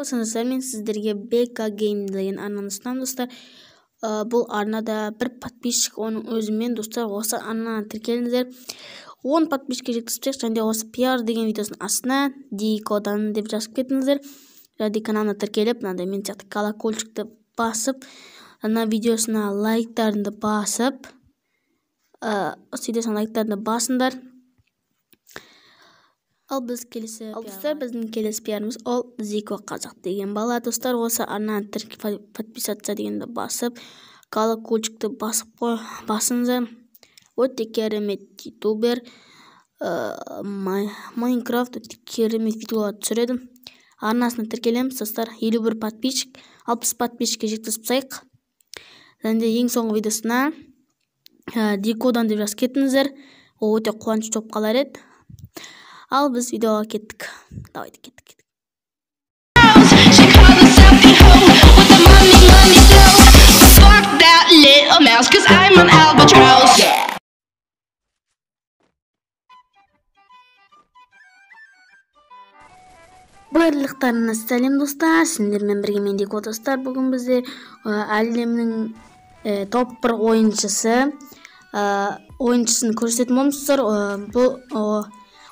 болсаңыздар, мен сіздерге BK Game деген арнаны ұсынамын, достар. Бұл арнада бір подписчик, оның өзімен, достар, осы арнаға тіркеліңіздер. 10 подписчикке жеткізсек, және осы PR деген видеосын астына Дикодан деп жазып кетіңіздер. Және каналына тіркеліп, мынандай мен сияқты колокольчикті басып, ана видеосына лайктарыңды басып, видеосына лайктарыңды басыңдар. Ал достар, біздің келесі пиарымыз ол Зико Қазақ деген бала. Достар, осы арнаны подписаться дегенді басып, колокольчикті басыңыздар. Өте керемет ютубер, Майнкрафт өте керемет видеолар түсіреді. Арнасына тіркелеміз, достар. 51 подписчик, 60 подписчикке жеткізіп сайық. Және ең соңғы видеосына Дикодан деп жазып кетіңіздер. Ол өте қуаныш топ қалар еді. Ал біз видеоға кеттік. Давайте кеттік. Барлықтарына сәлем, достар. Сендермен бірге мен Дико, достар. Бүгін бізде әлемнің топ 1 ойыншысын көрсететін боламыз, достар. Бұл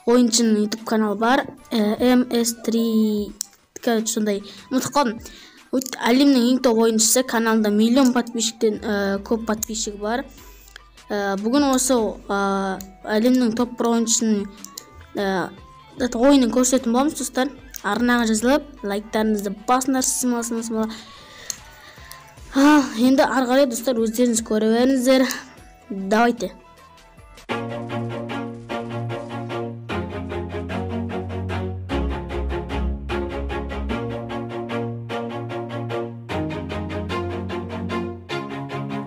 ойыншының YouTube каналы бар, MS3 сондай ұмытып қалдым. Әлемнің ең топ ойыншысы, каналында миллион подписчиктен көп подписчик бар. Бүгін осы әлемнің топ 1 ойыншының ойынын көрсететін боламыз, достар. Арнаға жазылып, лайктарыңызды басыңдар, смала. Енді арғарай, достар, өздеріңіз көріп өріңіздер. Давайте.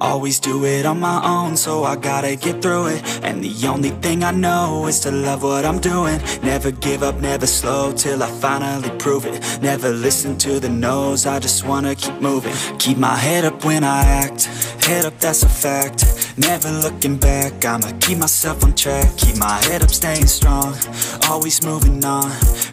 Always do it on my own, so I gotta get through it. And the only thing I know is to love what I'm doing. Never give up, never slow, till I finally prove it. Never listen to the no's, I just wanna keep moving. Keep my head up when I act, head up, that's a fact. Never looking back, I'ma keep myself on track. Keep my head up, staying strong, always moving on.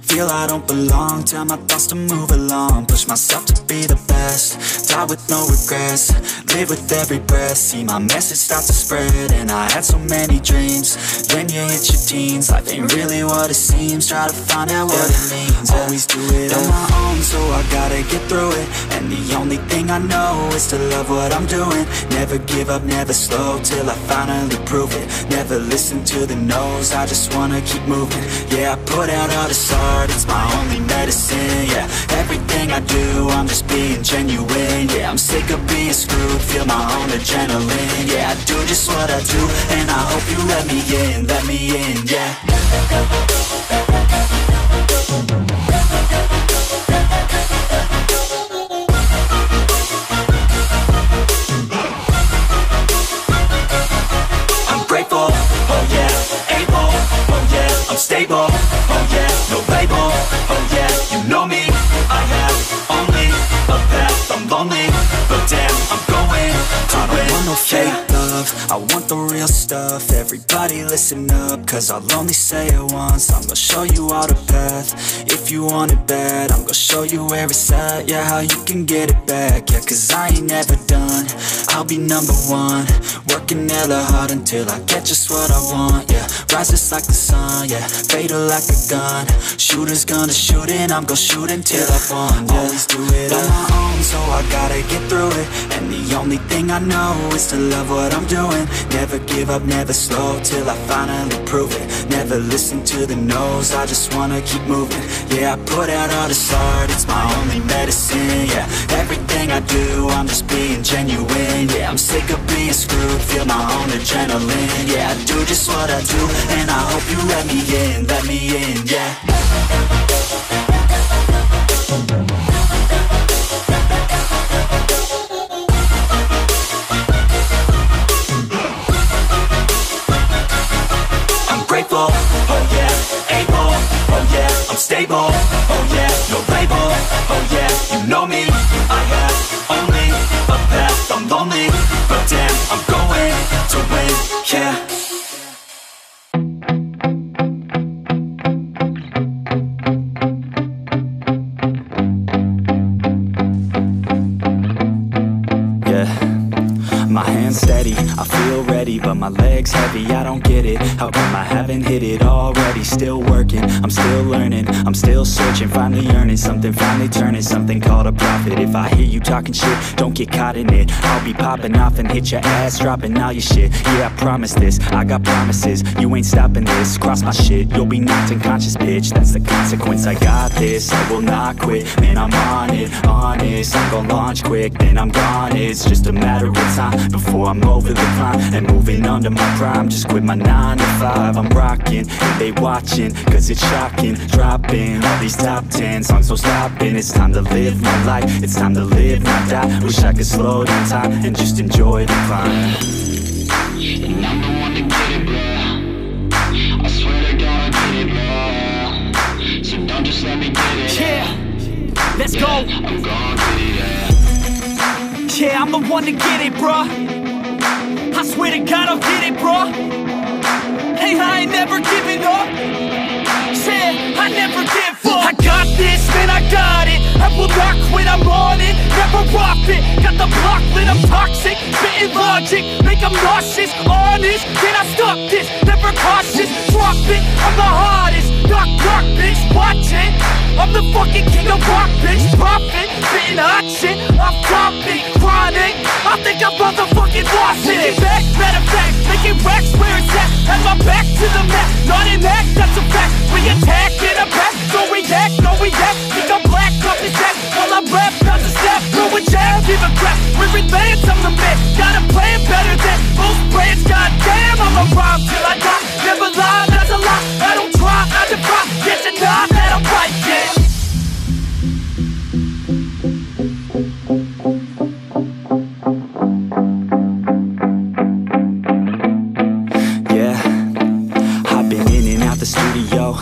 Feel I don't belong, tell my thoughts to move along. Push myself to be the best, die with no regrets. Live with every breath, see my message start to spread. And I had so many dreams, then you hit your teens. Life ain't really what it seems, try to find out what it means. Always do it on my own, so I gotta get through it. And the only thing I know is to love what I'm doing. Never give up, never slow, till I finally prove it. Never listen to the no's, I just wanna keep moving. Yeah, I put out all this art, it's my only medicine. Yeah, everything I do, I'm just being genuine. Yeah, I'm sick of being screwed, feel my own adrenaline. Yeah, I do just what I do, and I hope you let me in, yeah. I'm grateful, oh yeah, able, oh yeah, I'm stable, oh yeah, no label, oh yeah, you know me, I have only a path, I'm lonely, but damn, I'm going to win. I want no fake love, I want the real stuff. Everybody listen up, cause I'll only say it once. I'm gonna show you all the path, if you want it bad. I'm gonna show you where it's at, yeah, how you can get it back. Yeah, cause I ain't never done, I'll be #1. Working hella hard until I get just what I want. Yeah, rises like the sun, yeah, fatal like a gun. Shooter's gonna shoot and I'm gonna shoot until I won. Yeah, always do it on my own, so I gotta get through it. And the only thing I know is to love what I'm doing. Never give up, never slow, till I finally prove it. Never listen to the no's, I just wanna keep moving. Yeah, I put out all this art, it's my only medicine. Yeah, everything I do, I'm just being genuine. Yeah, I'm sick of being screwed, feel my own adrenaline. Yeah, I do just what I do, and I hope you let me in, yeah. I'm grateful, oh yeah, able, oh yeah, I'm stable, oh yeah, no label, oh yeah, you know me, I have only a path, I'm lonely, but damn, I'm going to win, yeah. my hands steady, I feel ready, but my legs heavy, I don't get it. How come I haven't hit it already? Still working, I'm still learning, I'm still searching, finally earning something, finally turning something called a profit. If I hear you talking shit, don't get caught in it. I'll be popping off and hit your ass, dropping all your shit. Yeah, I promise this, I got promises, you ain't stopping this. Cross my shit, you'll be knocked unconscious, bitch. That's the consequence, I got this, I will not quit. Man, I'm on it, honest, I'm gon' launch quick, then I'm gone. It's just a matter of time before I'm over the climb and moving under my prime. Just quit my 9 to 5, I'm rocking and they watching, cause it's shocking. Dropping all these top 10 songs, no stopping. It's time to live my life, it's time to live, not die. Wish I could slow down time and just enjoy the climb. And I'm the one to get it, bro. I swear to God I get it, bro. So don't just let me get it. Yeah, let's go. I'm gon' get it, yeah. Yeah, I'm the one to get it, bro. I swear to God I'll get it, bro. Hey, I ain't never giving up. Yeah, I never give up. I got this, man, I got it. I will not quit, I'm on it. Never off it. Got the block lit, I'm toxic. Spitting logic, make them nauseous. Honest, can I stop this? Never cautious, drop it. I'm the hardest. Knock, knock, bitch, watch it. I'm the fucking king of rock, bitch. Profit, spitting hot shit. Off topic, chronic. I think I'm motherfucking lost it. Back, matter of fact, making racks where it's at. Have my back to the mat, not an act, that's a fact. We attack in a pack, don't react, no react. Think I'm black, up his back. While I rap, bounce a step, throw a jab, give a crap. We're advanced, I'm the man. Gotta play it better than most brands. Goddamn, I'ma rhyme till I die. Never lie, that's a lie. I don't try, I defy. Get to know that I'm right, yeah.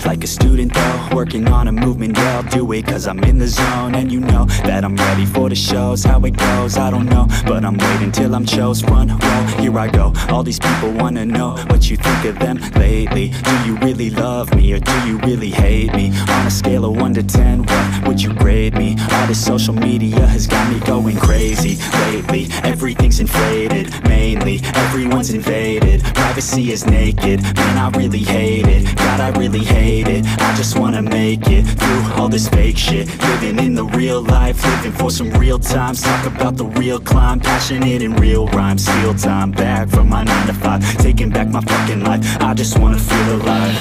Like a student though, working on a movement, yeah, I'll do it cause I'm in the zone. And you know that I'm ready for the shows. How it goes, I don't know, but I'm waiting till I'm chose. Front row, here I go. All these people wanna know what you think of them lately. Do you really love me or do you really hate me? On a scale of 1 to 10, what would you grade me? All this social media has got me going crazy lately. Everything's inflated, mainly everyone's invaded. Privacy is naked, man, I really hate it. God, I really hate it. I just wanna make it through all this fake shit. Living in the real life, living for some real times. Talk about the real climb, passionate in real rhymes. Steal time back from my 9 to 5, taking back my fucking life. I just wanna feel alive.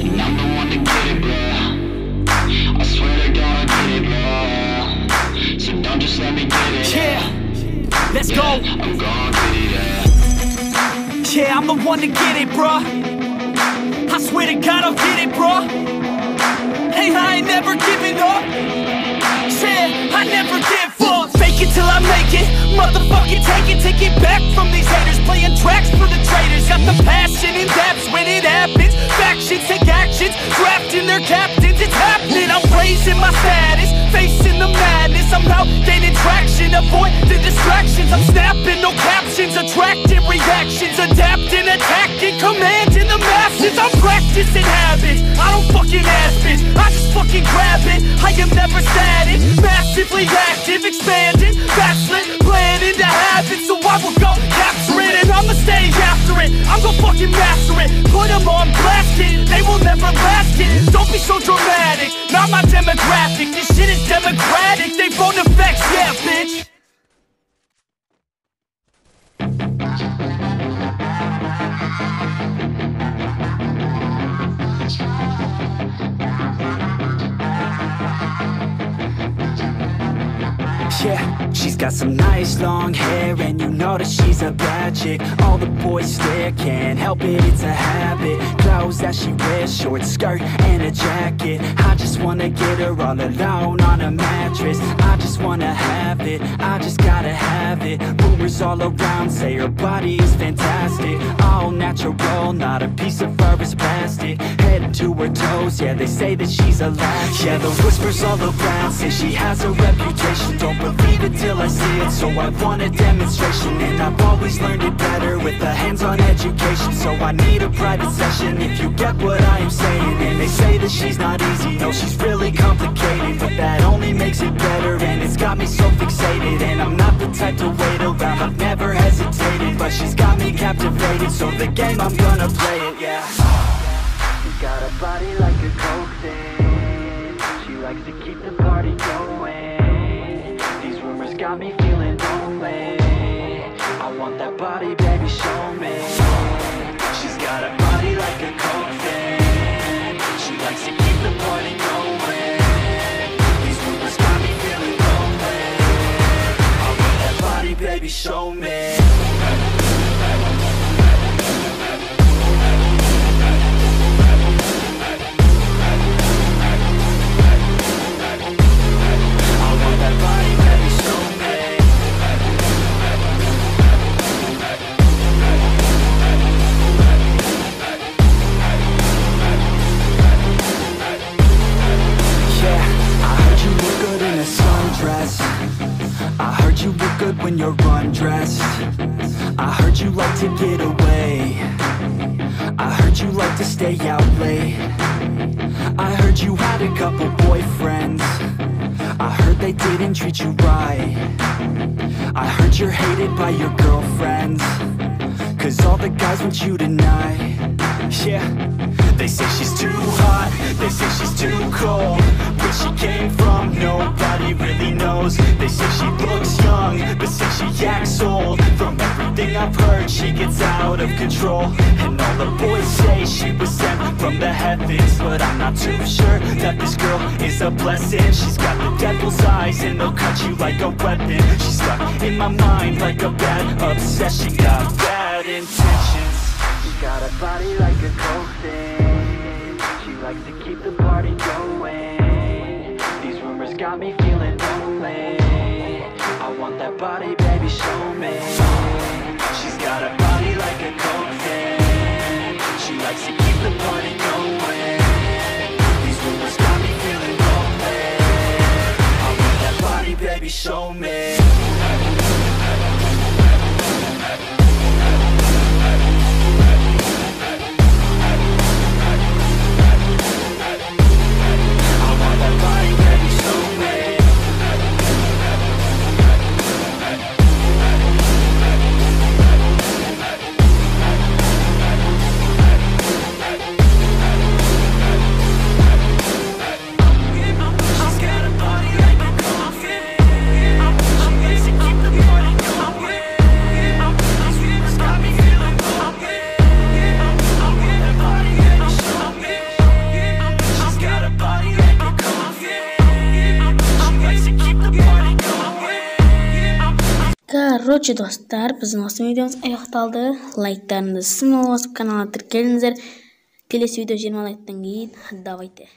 And I'm the one to get it, bro. I swear to God I get it, bro. So don't just let me get it. Yeah, let's go. I'm gon' get it, yeah. Yeah, I'm the one to get it, bro. I swear to God I'll get it, bro. Hey, I ain't never giving up. Yeah, I never give up. Fake it till I make it. Motherfucking take it back from these haters. Playing tracks for the traitors. Got the passion in depths when it happens. Factions take actions, drafting their captains. It's happening, I'm raising my status. Facing the madness, I'm out gaining traction. Avoid the distractions, I'm snapping, no captions. Attracting reactions, adapting, attacking, commanding the masses. I'm practicing habits, I don't fucking ask bitch, I just fucking grab it. I am never static, massively active, expanding, backslid, planning to have it. So I will go capture it and I'ma stay after it. I'm gon' fucking master it, put them on blast it. They will never last it, don't be so dramatic. Not my demographic, this shit is democratic. They phone effects, yeah bitch. Yeah, she's got some nice long hair, and you know that she's a bad chick. All the boys stare, can't help it, it's a habit. Clothes that she wears, short skirt and a jacket. I just wanna get her all alone on a mattress. I just wanna have it, I just gotta have it. Rumors all around say her body is fantastic. All natural, not a piece of fur is plastic. Head to her toes, yeah, they say that she's a latch. Yeah, the whispers all around say she has a reputation. Don't believe it till I see it, so I want a demonstration. And I've always learned it better with a hands-on education. So I need a private session if you get what I am saying. And they say that she's not easy, no, she's really complicated. But that only makes it better, and it's got me so fixated. And I'm not the type to wait around, I've never but she's got me captivated. So the game, I'm gonna play it, yeah. She's got a body like a coke thing. She likes to keep the party going. These rumors got me feeling lonely. I want that body, baby, show me. She's got a body like a coke thing. She likes to keep the party going. These rumors got me feeling lonely. I want that body, baby, show me. I heard you look good when you're undressed. I heard you like to get away. I heard you like to stay out late. I heard you had a couple boyfriends. I heard they didn't treat you right. I heard you're hated by your girlfriends, 'cause all the guys want you tonight. Yeah, they say she's too hot, they say she's too cold. Where she came from, nobody really knows. They say she looks young, but say she acts old. From everything I've heard, she gets out of control. And all the boys say she was sent from the heavens, but I'm not too sure that this girl is a blessing. She's got the devil's eyes and they'll cut you like a weapon. She's stuck in my mind like a bad obsession. Got bad intentions. She's got a body like a coke thing. She likes to keep the party going. These rumors got me feeling lonely. I want that body, baby, show me. She's got a body like a coke thing. She likes to keep the party going. These rumors got me feeling lonely. I want that body, baby, show me. Короче, достар, біздің осы видеомыз аяқталды. Лайктарыңызды сымға басып каналға тіркеліңіздер. Келесі видео 20 лайктан кейін давайте.